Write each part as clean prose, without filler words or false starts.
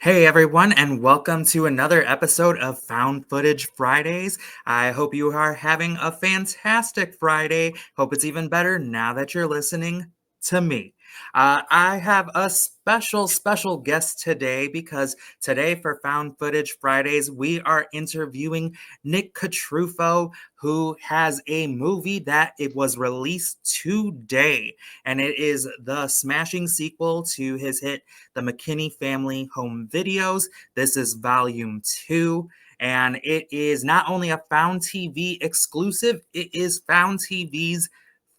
Hey everyone, and welcome to another episode of Found Footage Fridays. I hope you are having a fantastic Friday. Hope it's even better now that you're listening to me. I have a special guest today because today for Found Footage Fridays, we are interviewing Nick Cotrufo, who has a movie that it was released today, and it is the smashing sequel to his hit the McKinney Family Home Videos. This is volume 2, and it is not only a Found TV exclusive, it is Found TV's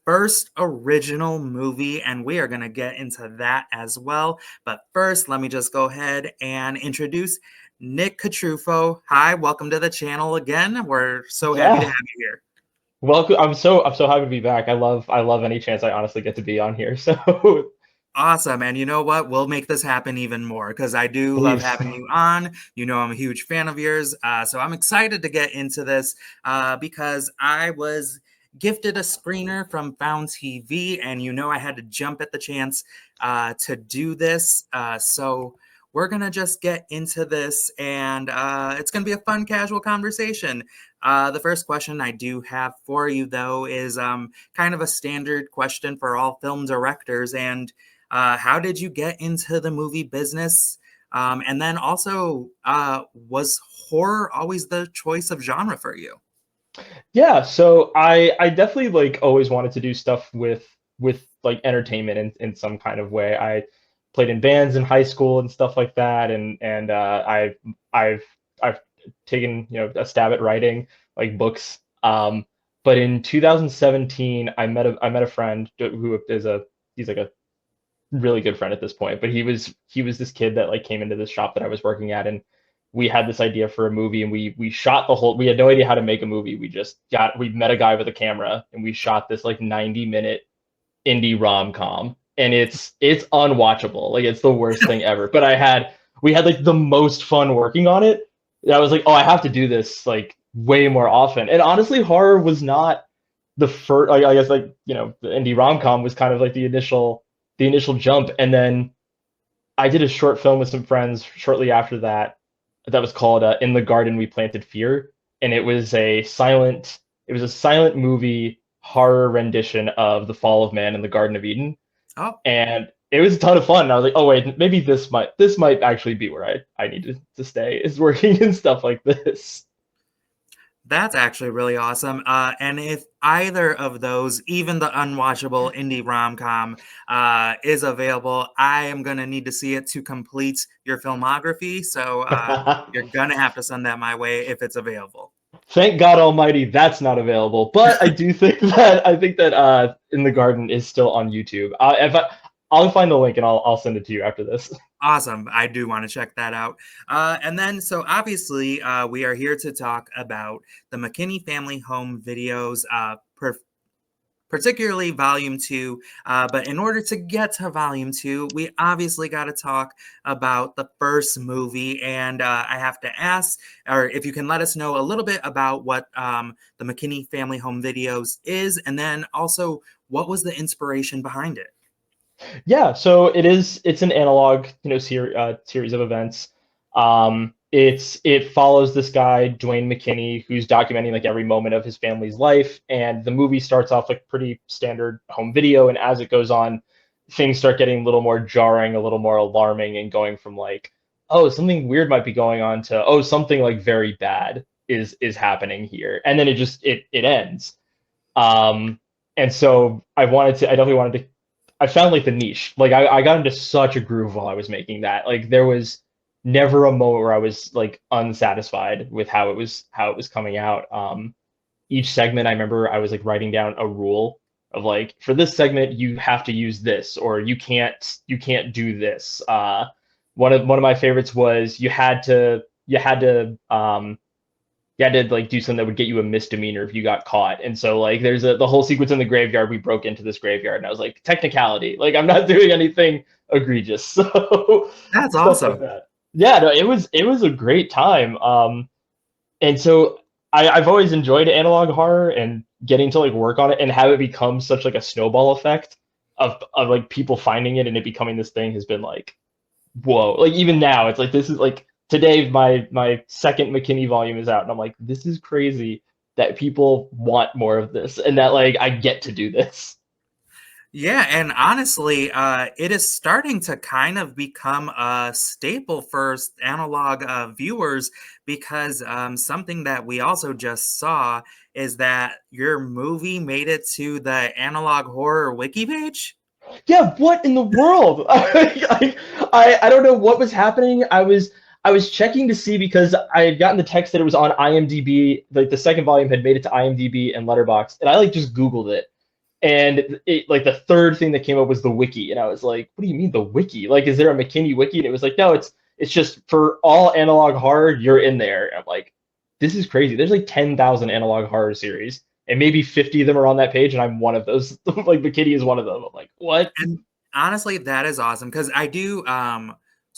first original movie, and we are going to get into that as well. But first, let me just go ahead and introduce Nick Cotrufo. Hi, welcome to the channel again. We're so happy to Yeah. have you here. Welcome. I'm so happy to be back. I love any chance I honestly get to be on here. So Awesome. And you know what? We'll make this happen even more because I do love please. having you on. You know, I'm a huge fan of yours. So I'm excited to get into this because I was gifted a screener from Found TV, and you know, I had to jump at the chance to do this. So we're going to just get into this, and it's going to be a fun, casual conversation. The first question I do have for you, though, is kind of a standard question for all film directors. And how did you get into the movie business? And then also, was horror always the choice of genre for you? Yeah, so I definitely like always wanted to do stuff with like entertainment in some kind of way. I played in bands in high school and stuff like that, and I've I've taken a stab at writing like books. But in 2017, I met a friend who is a he's like a really good friend at this point, but he was this kid that like came into this shop that I was working at, and we had this idea for a movie, and we shot the whole. We had no idea how to make a movie. We met a guy with a camera, and we shot this like 90-minute indie rom-com, and it's unwatchable. Like it's the worst thing ever. But we had like the most fun working on it. I was like, oh, I have to do this like way more often. And honestly, horror was not the first. Like, I guess like the indie rom-com was kind of like the initial jump, and then I did a short film with some friends shortly after that that was called "In the Garden We Planted Fear," and it was a silent movie horror rendition of The Fall of Man in the Garden of Eden, Oh, and it was a ton of fun. And I was like, oh wait, maybe this might actually be where I need to stay, is working and stuff like this. that's actually really awesome. And if either of those, even the unwatchable indie rom com, is available, I am going to need to see it to complete your filmography. So you're going to have to send that my way if it's available. Thank God Almighty, that's not available. But I think that In the Garden is still on YouTube. I'll find the link and I'll send it to you after this. Awesome. I do want to check that out. And then, so obviously, we are here to talk about the McKinney Family Home Videos, particularly Volume 2. But in order to get to Volume 2, we obviously got to talk about the first movie. And I have to ask, or if you can let us know a little bit about what the McKinney Family Home Videos is, and then also what was the inspiration behind it? Yeah, so it's an analog, series of events. It follows this guy, Dwayne McKinney, who's documenting like every moment of his family's life, and the movie starts off like pretty standard home video, and as it goes on, things start getting a little more jarring, a little more alarming, and going from like, oh, something weird might be going on to, oh, something like very bad is happening here, and then it ends. Um, and so I definitely wanted to. I found like the niche. Like I got into such a groove while I was making that. Like there was never a moment where I was like unsatisfied with how it was coming out. Each segment, I remember I was like writing down a rule of like, for this segment you have to use this, or you can't do this. One of my favorites was you had to like do something that would get you a misdemeanor if you got caught. And so like there's the whole sequence in the graveyard. We broke into this graveyard, and I was like, technicality, like I'm not doing anything egregious. So That's stuff like awesome. that. Yeah, no, it was a great time. And so I've always enjoyed analog horror, and getting to like work on it and have it become such like a snowball effect of like people finding it and it becoming this thing has been like whoa, like even now, it's like this is like today my second McKinney volume is out, and I'm like, this is crazy that people want more of this, and that like I get to do this. Yeah, and honestly, it is starting to kind of become a staple for analog viewers because something that we also just saw is that your movie made it to the analog horror wiki page. Yeah, what in the world? I don't know what was happening. I was checking to see because I had gotten the text that it was on IMDb, like the second volume had made it to IMDb and Letterboxd, and I like just Googled it. And it like the third thing that came up was the wiki, and I was like, "What do you mean the wiki? Like, is there a McKinney wiki?" And it was like, "No, it's just for all analog horror, you're in there." And I'm like, "This is crazy." There's like 10,000 analog horror series, and maybe 50 of them are on that page, and I'm one of those. Like McKinney is one of them. I'm like, "What?" And honestly, that is awesome because I do.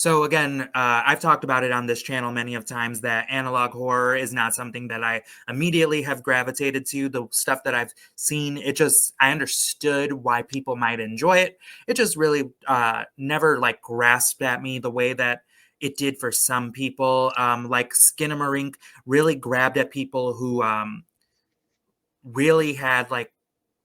So again, I've talked about it on this channel many of times that analog horror is not something that I immediately have gravitated to. The stuff that I've seen, it just I understood why people might enjoy it. It just really never like grasped at me the way that it did for some people. Like Skinamarink really grabbed at people who really had like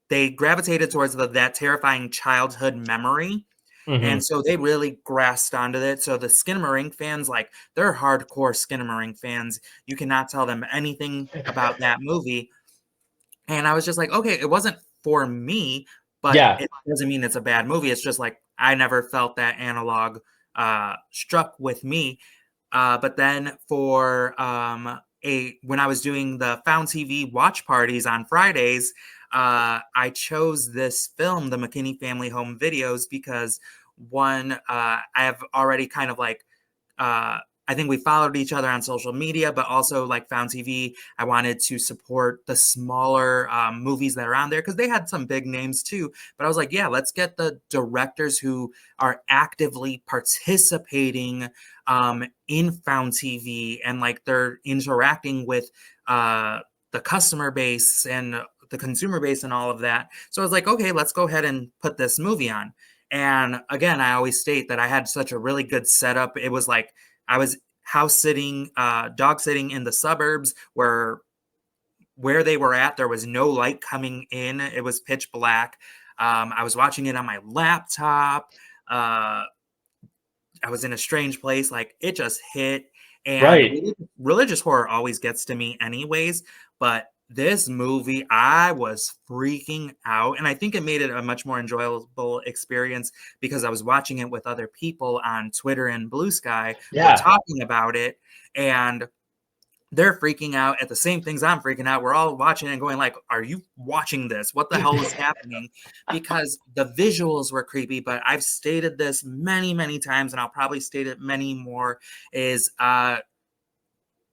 they gravitated towards that terrifying childhood memory. And Hmm. so they really grasped onto it. So the Skinamarink fans, like they're hardcore Skinamarink fans. You cannot tell them anything about that movie. And I was just like, okay, it wasn't for me, but Yeah, it doesn't mean it's a bad movie. It's just like I never felt that analog struck with me. But then for a when I was doing the Found TV watch parties on Fridays, I chose this film, the McKinney Family Home Videos, because one, I have already kind of like uh, I think we followed each other on social media, but also like Found TV. I wanted to support the smaller movies that are on there because they had some big names too. But I was like, yeah, let's get the directors who are actively participating in Found TV and like they're interacting with the customer base and the consumer base and all of that. So I was like, okay, let's go ahead and put this movie on. And again, I always state that I had such a really good setup. It was like I was house sitting, dog sitting in the suburbs where they were at. There was no light coming in. It was pitch black. I was watching it on my laptop. Uh, I was in a strange place. Like it just hit. And right. religious horror always gets to me, anyways. But this movie, I was freaking out. And I think it made it a much more enjoyable experience because I was watching it with other people on Twitter and Blue Sky. We're Yeah. talking about it. And they're freaking out at the same things I'm freaking out. We're all watching and going like, "Are you watching this? What the hell is happening?" Because the visuals were creepy. But I've stated this many, many times, and I'll probably state it many more. Is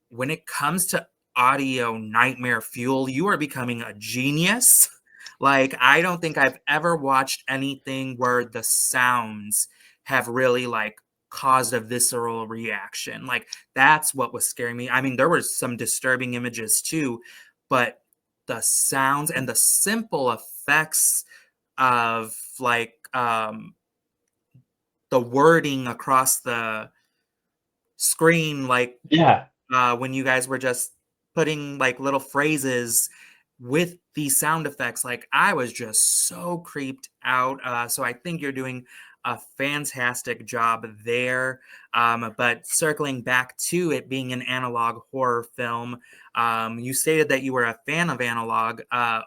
when it comes to audio nightmare fuel, you are becoming a genius. Like I don't think I've ever watched anything where the sounds have really like caused a visceral reaction. Like that's what was scaring me. I mean, there were some disturbing images too, but the sounds and the simple effects of like the wording across the screen, like Yeah. when you guys were just putting like little phrases with these sound effects, like I was just so creeped out. So I think you're doing a fantastic job there. But circling back to it being an analog horror film, you stated that you were a fan of analog.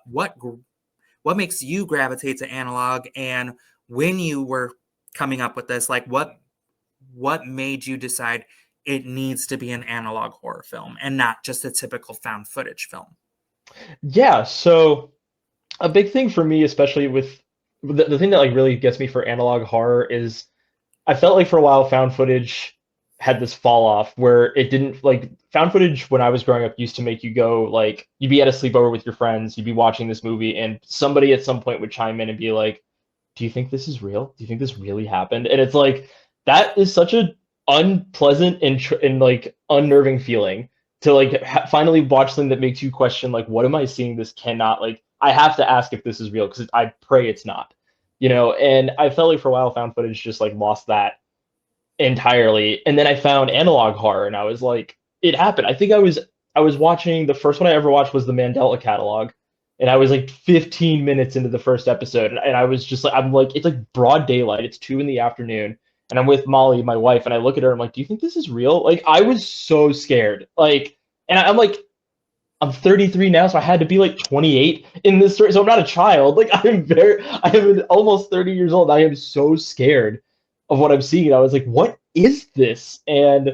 What makes you gravitate to analog, and when you were coming up with this, like what made you decide it needs to be an analog horror film and not just a typical found footage film? Yeah. So a big thing for me, especially with the thing that like really gets me for analog horror is I felt like for a while found footage had this fall off where it didn't like found footage when I was growing up used to make you go like you'd be at a sleepover with your friends, you'd be watching this movie, and somebody at some point would chime in and be like, "Do you think this is real? Do you think this really happened?" And it's like that is such a unpleasant and like unnerving feeling to like finally watch something that makes you question like, "What am I seeing? This cannot like I have to ask if this is real because I pray it's not." You know, and I felt like for a while found footage just like lost that entirely. And then I found analog horror, and I was like, it happened. I think I was watching, the first one I ever watched was the Mandela Catalog, and I was like 15 minutes into the first episode, and I was just like, I'm like, it's like broad daylight. It's 2 in the afternoon, and I'm with Molly, my wife, and I look at her. I'm like, do you think this is real? Like, I was so scared. Like, and I'm like, I'm 33 now, so I had to be like 28 in this story. So I'm not a child. Like I am almost 30 years old. I am so scared of what I'm seeing. I was like, what is this? And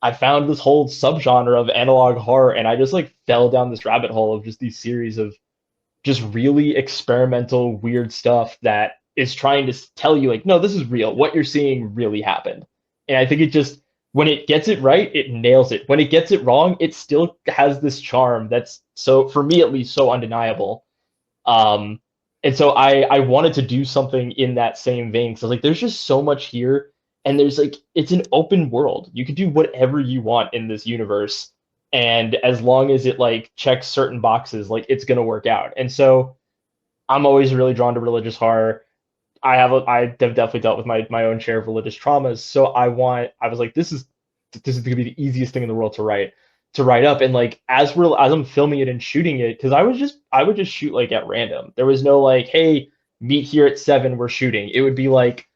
I found this whole subgenre of analog horror, and I just like fell down this rabbit hole of just these series of just really experimental, weird stuff that is trying to tell you, like, no, this is real. What you're seeing really happened. And I think it just, when it gets it right, it nails it. When it gets it wrong, it still has this charm that's, so for me at least, so undeniable. Um, and so I wanted to do something in that same vein. So like, there's just so much here, and there's like, it's an open world. You can do whatever you want in this universe, and as long as it like checks certain boxes, like it's gonna work out. And so I'm always really drawn to religious horror. I have definitely dealt with my own share of religious traumas. So I was like, this is gonna be the easiest thing in the world to write up. And like as I'm filming it and shooting it, because I would just shoot like at random. There was no like, hey, meet here at 7, we're shooting. It would be like,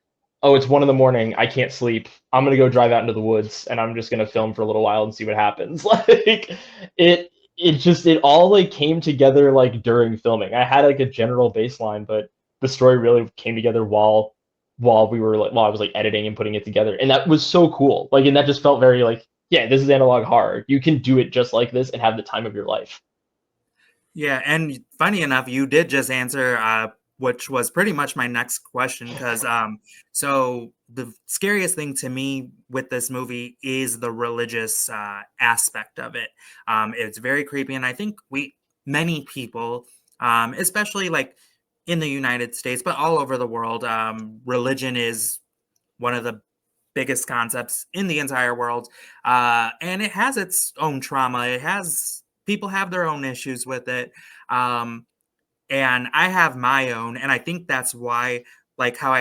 oh, it's 1 in the morning, I can't sleep. I'm gonna go drive out into the woods, and I'm just gonna film for a little while and see what happens. Like it all like came together like during filming. I had like a general baseline, but the story really came together while I was like editing and putting it together. And that was so cool. Like, and that just felt very like, yeah, this is analog horror. You can do it just like this and have the time of your life. Yeah, and funny enough, you did just answer, which was pretty much my next question. Because so the scariest thing to me with this movie is the religious aspect of it. It's very creepy, and I think many people, especially like in the United States, but all over the world, religion is one of the biggest concepts in the entire world, and it has its own trauma. It has People have their own issues with it, um, and I have my own, and I think that's why, like how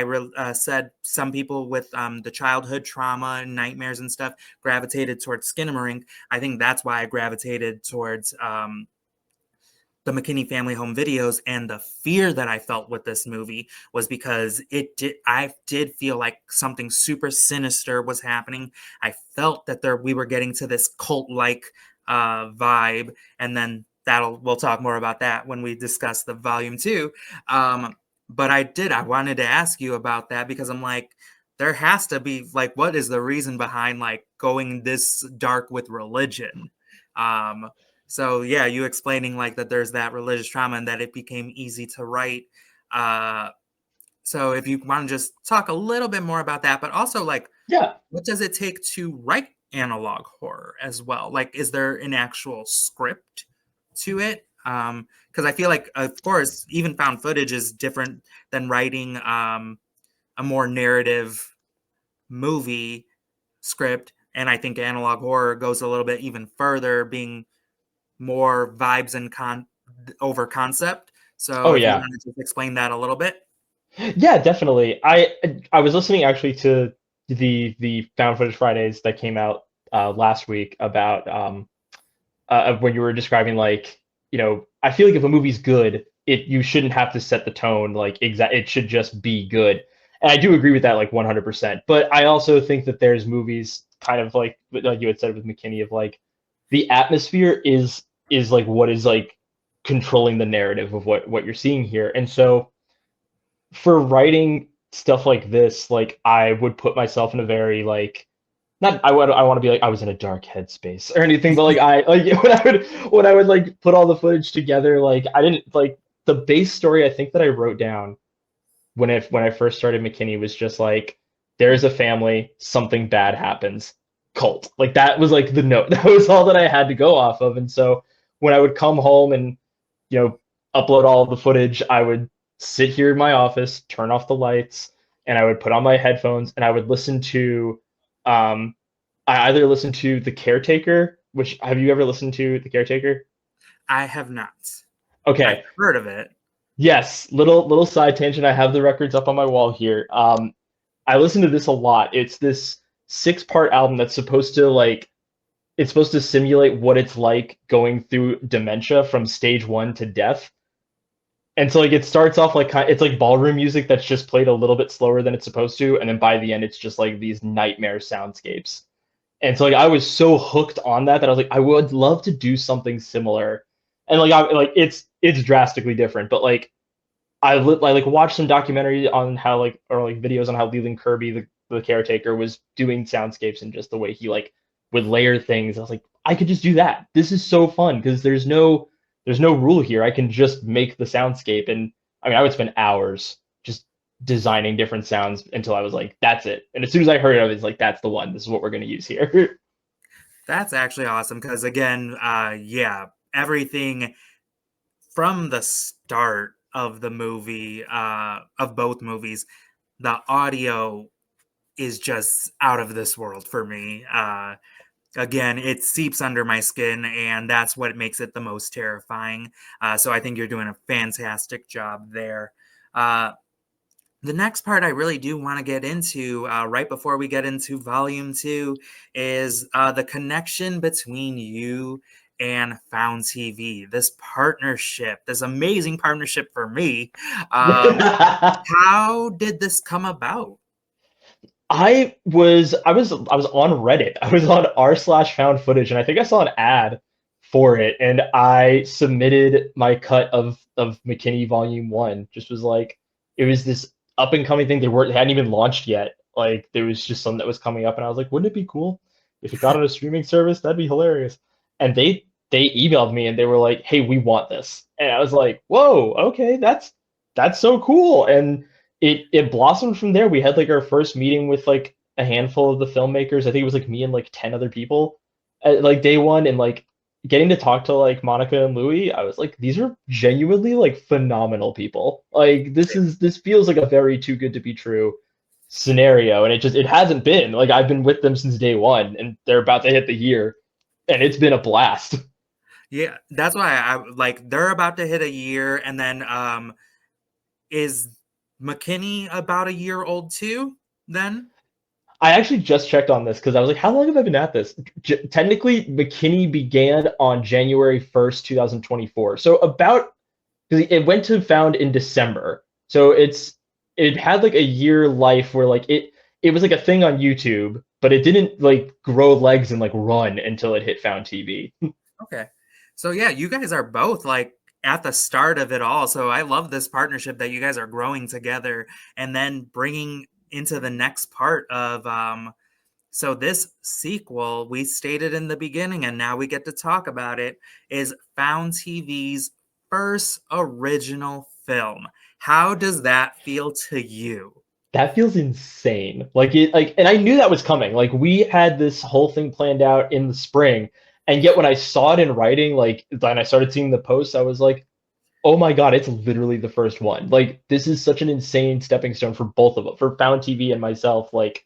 said, some people with the childhood trauma and nightmares and stuff gravitated towards Skinamarink. I think that's why I gravitated towards the McKinney family home videos, and the fear that I felt with this movie was because I did feel like something super sinister was happening. I felt that we were getting to this cult like vibe, and then we'll talk more about that when we discuss the volume 2. But I wanted to ask you about that, because I'm like, there has to be, like, what is the reason behind like going this dark with religion? um so yeah, you explaining like that there's that religious trauma and that it became easy to write. Uh, so if you want to just talk a little bit more about that, but also like, Yeah. what does it take to write analog horror as well? Like, is there an actual script to it? Because I feel like, of course, even found footage is different than writing a more narrative movie script, and I think analog horror goes a little bit even further, being more vibes and over concept. So Oh if you yeah. wanted to explain that a little bit. Yeah, definitely. I was listening actually to the Found Footage Fridays that came out last week about when you were describing like, I feel like if a movie's good, you shouldn't have to set the tone like it should just be good. And I do agree with that like 100%. But I also think that there's movies kind of like you had said with McKinney, of like the atmosphere is like what is like controlling the narrative of what you're seeing here. And so for writing stuff like this, like I would put myself in a very like, not I want to be like I was in a dark headspace or anything, but like I like when I would like put all the footage together, like I didn't like the base story I think that I wrote down when I first started McKinney was just like, there's a family, something bad happens, cult. Like that was like the note. That was all that I had to go off of. And so when I would come home and you know upload all of the footage, I would sit here in my office, turn off the lights, and I would put on my headphones and I would listen to um I either listen to The Caretaker, which have you ever listened to The Caretaker? I have not. I've Okay. heard of it. Yes, little side tangent. I have the records up on my wall here. I listen to this a lot. It's this 6-part album that's supposed to like it's supposed to simulate what it's like going through dementia from stage 1 to death. And so like it starts off like it's like ballroom music that's just played a little bit slower than it's supposed to, and then by the end it's just like these nightmare soundscapes. And so like I was so hooked on that I was like I would love to do something similar. And like it's drastically different, but like I like watched some documentary on how like or like videos on how Leland Kirby, the caretaker, was doing soundscapes and just the way he like would layer things. I was like, I could just do that. This is so fun because there's no rule here. I can just make the soundscape, and I mean I would spend hours just designing different sounds until I was like, that's it. And as soon as I heard it, I was like, that's the one. This is what we're gonna use here. That's actually awesome because, again, yeah, everything from the start of the movie, of both movies, the audio is just out of this world for me. Again, it seeps under my skin, and that's what makes it the most terrifying. So I think you're doing a fantastic job there. Uh, the next part I really do want to get into, right before we get into volume two, is the connection between you and Found TV. This partnership, this amazing partnership for me. How did this come about? I was on Reddit. I was on r/found footage, and I think I saw an ad for it, and I submitted my cut of McKinney Volume One. Just was like it was this up and coming thing. They hadn't even launched yet. Like there was just something that was coming up, and I was like, wouldn't it be cool if it got on a streaming service? That'd be hilarious. And they emailed me and they were like, hey, we want this. And I was like, whoa, okay, that's so cool. And it blossomed from there. We had like our first meeting with like a handful of the filmmakers. I think it was like me and like 10 other people at like day one, and like getting to talk to like Monica and Louis, I was like, these are genuinely like phenomenal people. Like this feels like a very too good to be true scenario. And it hasn't been. Like I've been with them since day one and they're about to hit the year. And it's been a blast. Yeah, that's why I like they're about to hit a year, and then is McKinney about a year old too? Then I actually just checked on this because I was like, how long have I been at this? Technically, McKinney began on January 1st, 2024. So about because it went to found in December. So it had like a year life where like it was like a thing on YouTube, but it didn't like grow legs and like run until it hit found TV. okay, so yeah, you guys are both like at the start of it all. So I love this partnership that you guys are growing together, and then bringing into the next part of so this sequel, we stated in the beginning, and now we get to talk about it, is Found TV's first original film. How does that feel to you? That feels insane. And I knew that was coming. Like we had this whole thing planned out in the spring, and yet when I saw it in writing, like then I started seeing the posts, I was like, oh my god, it's literally the first one. Like this is such an insane stepping stone for both of them, for Found TV and myself. Like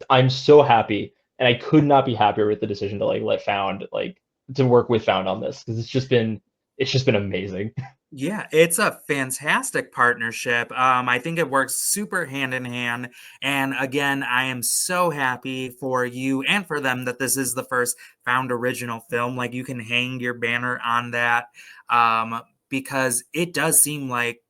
I'm so happy, and I could not be happier with the decision to like let Found like to work with Found on this because it's just been amazing. Yeah, it's a fantastic partnership. I think it works super hand in hand. And again, I am so happy for you and for them that this is the first Found original film. Like you can hang your banner on that, because it does seem like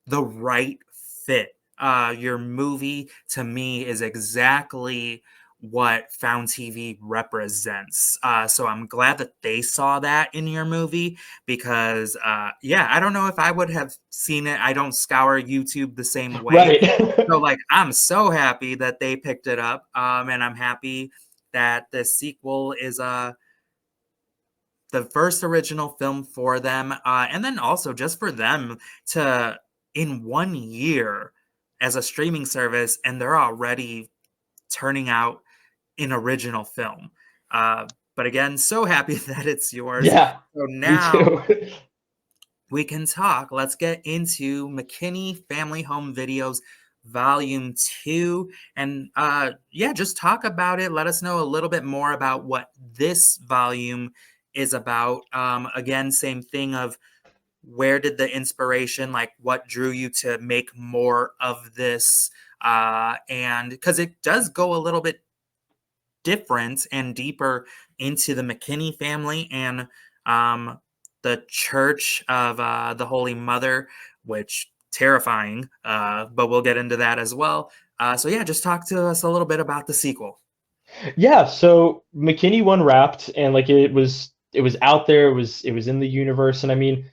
the right fit. Your movie to me is exactly what Found TV represents. So I'm glad that they saw that in your movie because, yeah, I don't know if I would have seen it. I don't scour YouTube the same way. Right. So, like, I'm so happy that they picked it up. And I'm happy that the sequel is the first original film for them, and then also just for them to in 1 year as a streaming service, and they're already turning out an original film. But again, so happy that it's yours. Yeah, So me now too. we can talk. Let's get into McKinney Family Home Videos Volume 2. And yeah, just talk about it. Let us know a little bit more about what this volume is about. Again, same thing of where did the inspiration, like what drew you to make more of this? And because it does go a little bit different and deeper into the McKinney family and um, the Church of the Holy Mother, which terrifying, but we'll get into that as well. So yeah, just talk to us a little bit about the sequel. Yeah, so McKinney one wrapped, and like it was out there, it was in the universe, and I mean,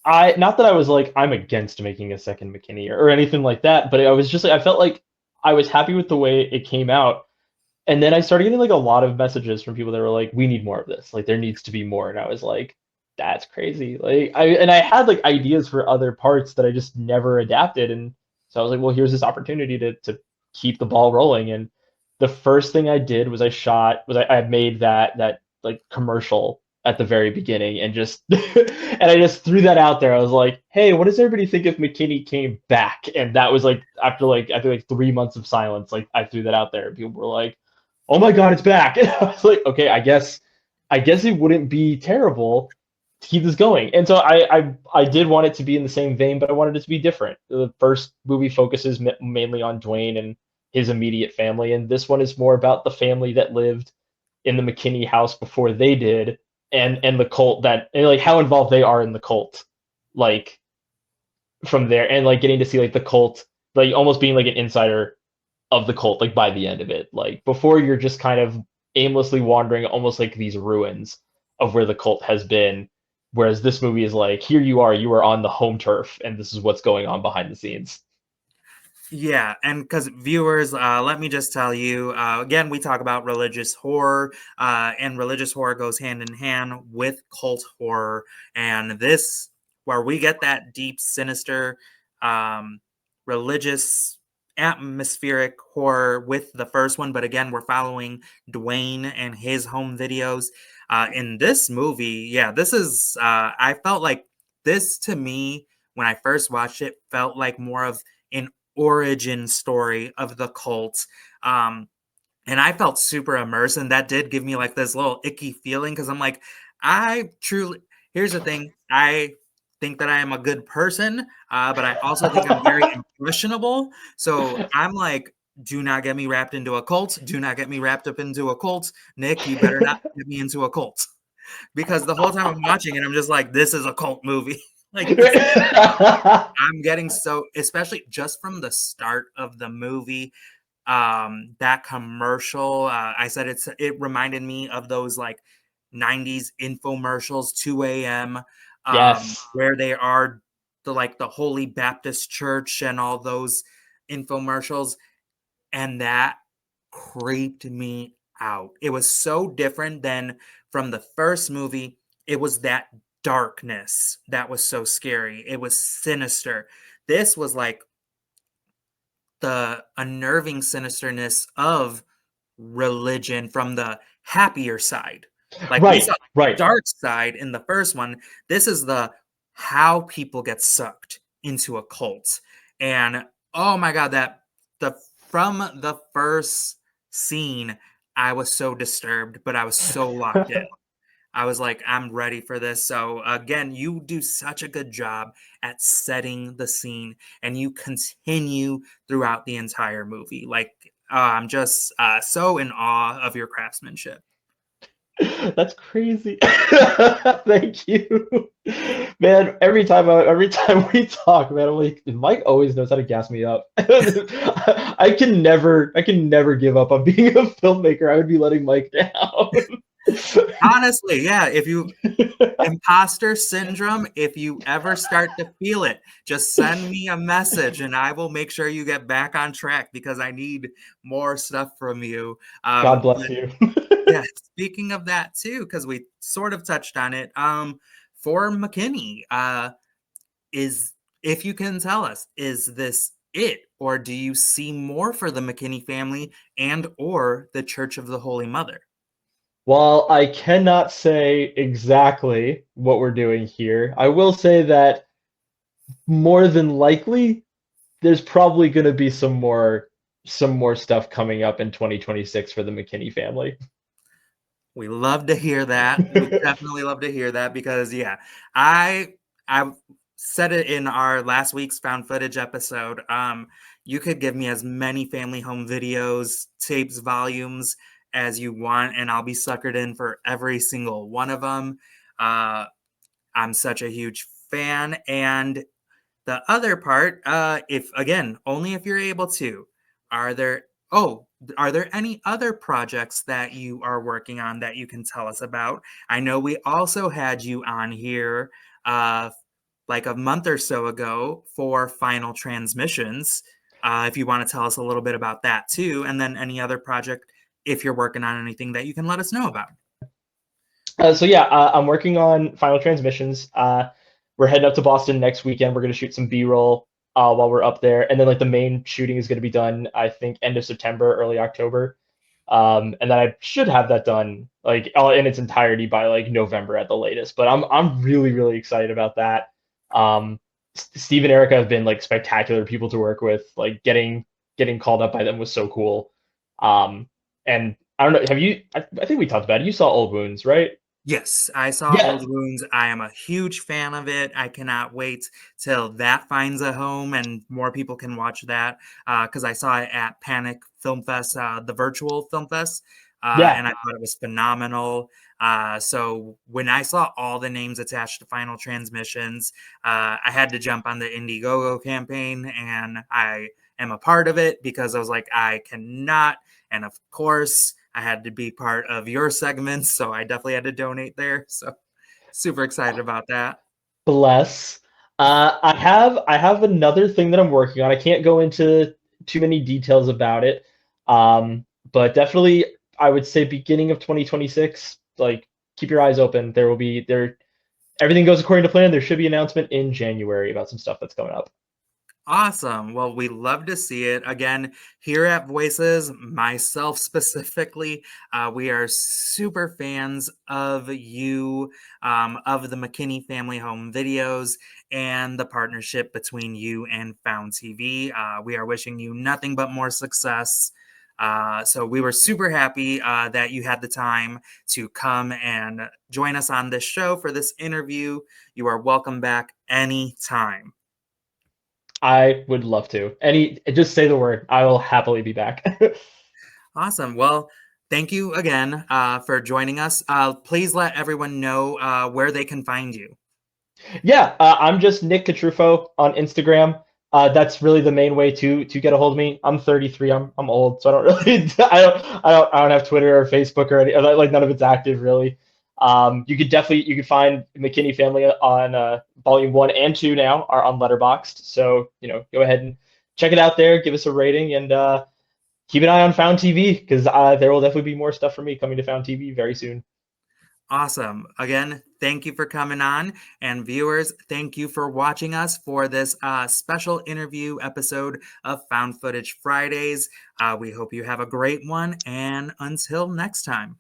I not that I was like I'm against making a second McKinney or anything like that, but I was just like I felt like I was happy with the way it came out. And then I started getting like a lot of messages from people that were like, "We need more of this. Like, there needs to be more." And I was like, "That's crazy." Like, I had like ideas for other parts that I just never adapted, and so I was like, "Well, here's this opportunity to keep the ball rolling." And the first thing I did was I made that like commercial at the very beginning, and just and I just threw that out there. I was like, "Hey, what does everybody think if McKinney came back?" And that was like after like 3 months of silence, like I threw that out there, and people were like, "Oh my god, it's back!" And I was like, "Okay, I guess it wouldn't be terrible to keep this going." And so I did want it to be in the same vein, but I wanted it to be different. The first movie focuses mainly on Dwayne and his immediate family, and this one is more about the family that lived in the McKinney house before they did, and the cult that and like how involved they are in the cult, like from there, and like getting to see like the cult, like almost being like an insider of the cult, like by the end of it. Like before, you're just kind of aimlessly wandering, almost like these ruins of where the cult has been. Whereas this movie is like, here you are on the home turf, and this is what's going on behind the scenes. Yeah, and because viewers, let me just tell you again, we talk about religious horror, and religious horror goes hand in hand with cult horror. And this, where we get that deep, sinister, um, religious, atmospheric horror with the first one. But again, we're following Dwayne and his home videos. In this movie, yeah, this is, I felt like this to me, when I first watched it, felt like more of an origin story of the cult. Um, and I felt super immersed, and that did give me like this little icky feeling because I'm like, I truly. Here's the thing: I think that I am a good person, but I also think I'm very impressionable. So I'm like, do not get me wrapped into a cult. Do not get me wrapped up into a cult, Nick. You better not get me into a cult because the whole time I'm watching it, I'm just like, this is a cult movie. Like this I'm getting so, especially just from the start of the movie, that commercial. I said it reminded me of those like '90s infomercials, 2 a.m., Yes. where they are the Holy Baptist Church and all those infomercials, and that creeped me out. It was so different than from the first movie. It was that darkness that was so scary. It was sinister. This was like the unnerving sinisterness of religion from the happier side. Like we saw Right, the right. dark side in the first one. This is the how people get sucked into a cult. And oh my god, that the from the first scene, I was so disturbed, but I was so locked in. I was like, I'm ready for this. So again, you do such a good job at setting the scene, and you continue throughout the entire movie. Like I'm just so in awe of your craftsmanship. That's crazy. Thank you, man. Every time we talk, man, I'm like, Mike always knows how to gas me up. I can never give up on being a filmmaker. I would be letting Mike down. Honestly, yeah. If you imposter syndrome, if you ever start to feel it, just send me a message and I will make sure you get back on track because I need more stuff from you. God But bless you. yeah, speaking of that too, because we sort of touched on it, for McKinney, is if you can tell us, is this it, or do you see more for the McKinney family and or the Church of the Holy Mother? While I cannot say exactly what we're doing here, I will say that more than likely there's probably going to be some more stuff coming up in 2026 for the McKinney family. We love to hear that. We definitely love to hear that because yeah, I I said it in our last week's found footage episode. You could give me as many family home videos, tapes, volumes as you want, and I'll be suckered in for every single one of them. I'm such a huge fan. And the other part, if again, only if you're able to, are there, oh, are there any other projects that you are working on that you can tell us about? I know we also had you on here like a month or so ago for Final Transmissions. If you want to tell us a little bit about that too, and then any other project, if you're working on anything that you can let us know about. So yeah, I'm working on Final Transmissions. We're heading up to Boston next weekend. We're gonna shoot some B-roll while we're up there, and then like the main shooting is gonna be done, I think, end of September, early October. And then I should have that done like in its entirety by like November at the latest. But I'm really excited about that. Steve and Erica have been like spectacular people to work with. Like getting called up by them was so cool. And I don't know, have you? I think we talked about it. You saw Old Wounds, right? Yes, I saw Yeah, Old Wounds. I am a huge fan of it. I cannot wait till that finds a home and more people can watch that because I saw it at Panic Film Fest, the virtual film fest, yeah. and I thought it was phenomenal. So when I saw all the names attached to Final Transmissions, I had to jump on the Indiegogo campaign, and I am a part of it because I was like, I cannot. And of course, I had to be part of your segments, so I definitely had to donate there. So super excited about that. Bless. I have another thing that I'm working on. I can't go into too many details about it. But definitely I would say beginning of 2026, like keep your eyes open. There will be there everything goes according to plan. There should be an announcement in January about some stuff that's coming up. Awesome. Well, we love to see it. Again, here at Voices, myself specifically, we are super fans of you, of the McKinney family home videos, and the partnership between you and Found TV. We are wishing you nothing but more success. So we were super happy that you had the time to come and join us on this show for this interview. You are welcome back anytime. I would love to. Just say the word. I will happily be back. Awesome. Well, thank you again for joining us. Please let everyone know where they can find you. Yeah, I'm just Nick Cotrufo on Instagram. That's really the main way to get a hold of me. I'm 33. I'm old, so I don't really I don't have Twitter or Facebook or any like none of it's active really. You could find McKinney Family on volume 1 and 2 now are on Letterboxd. So go ahead and check it out there. Give us a rating and keep an eye on Found TV because there will definitely be more stuff for me coming to Found TV very soon. Awesome. Again, thank you for coming on. And viewers, thank you for watching us for this special interview episode of Found Footage Fridays. We hope you have a great one. And until next time.